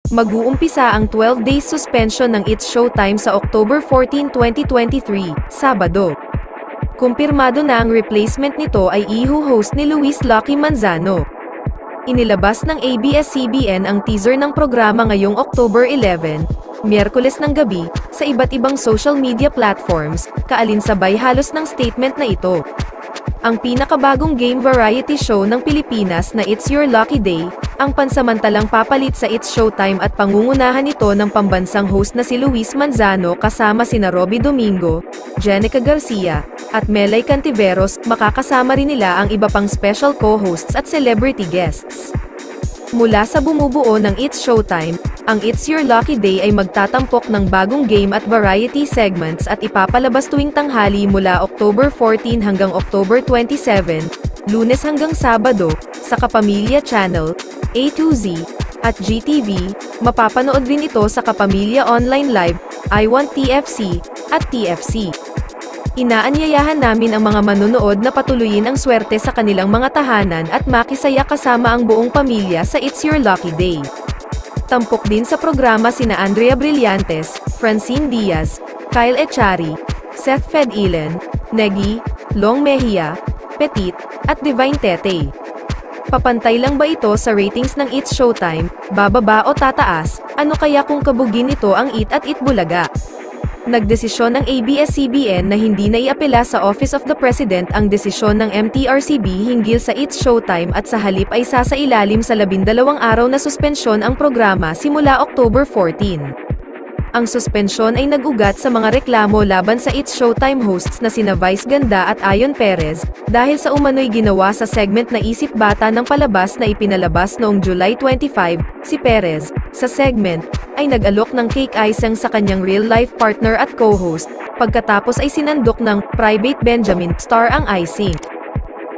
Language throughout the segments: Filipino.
Mag-uumpisa ang 12 days suspension ng It's Showtime sa October 14, 2023, Sabado. Kumpirmado na ang replacement nito ay iho-host ni Luis Lucky Manzano. Inilabas ng ABS-CBN ang teaser ng programa ngayong October 11, Miyerkules ng gabi, sa iba't ibang social media platforms, kaalinsabay halos ng statement na ito. Ang pinakabagong game variety show ng Pilipinas na It's Your Lucky Day, ang pansamantalang papalit sa It's Showtime at pangungunahan nito ng pambansang host na si Luis Manzano kasama sina Robby Domingo, Jenica Garcia, at Melay Cantiveros. Makakasama rin nila ang iba pang special co-hosts at celebrity guests. Mula sa bumubuo ng It's Showtime, ang It's Your Lucky Day ay magtatampok ng bagong game at variety segments at ipapalabas tuwing tanghali mula October 14 hanggang October 27, Lunes hanggang Sabado, sa Kapamilya Channel, A2Z, at GTV. Mapapanood rin ito sa Kapamilya Online Live, I Want TFC, at TFC. Inaanyayahan namin ang mga manonood na patuloyin ang swerte sa kanilang mga tahanan at makisaya kasama ang buong pamilya sa It's Your Lucky Day. Tampok din sa programa sina Andrea Brillantes, Francine Diaz, Kyle Echari, Seth Fedilen, Negi, Long Mejia, Petit, at Divine Tete. Papantay lang ba ito sa ratings ng It's Showtime, bababa o tataas? Ano kaya kung kabugin ito ang Eat at Eat Bulaga? Nagdesisyon ng ABS-CBN na hindi na iapela sa Office of the President ang desisyon ng MTRCB hinggil sa It's Showtime at sa halip ay sasailalim sa 12 araw na suspensyon ang programa simula October 14. Ang suspensyon ay nag-ugat sa mga reklamo laban sa It's Showtime hosts na sina Vice Ganda at Ayon Perez, dahil sa umano'y ginawa sa segment na Isip Bata ng palabas na ipinalabas noong July 25, si Perez, sa segment, ay nag-alok ng cake icing sa kanyang real-life partner at co-host, pagkatapos ay sinandok ng Private Benjamin star ang icing.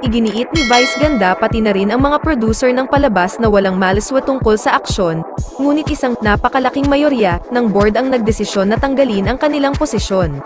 Iginiit ni Vice Ganda pati na rin ang mga producer ng palabas na walang maliswa tungkol sa aksyon, ngunit isang napakalaking mayorya ng board ang nagdesisyon na tanggalin ang kanilang posisyon.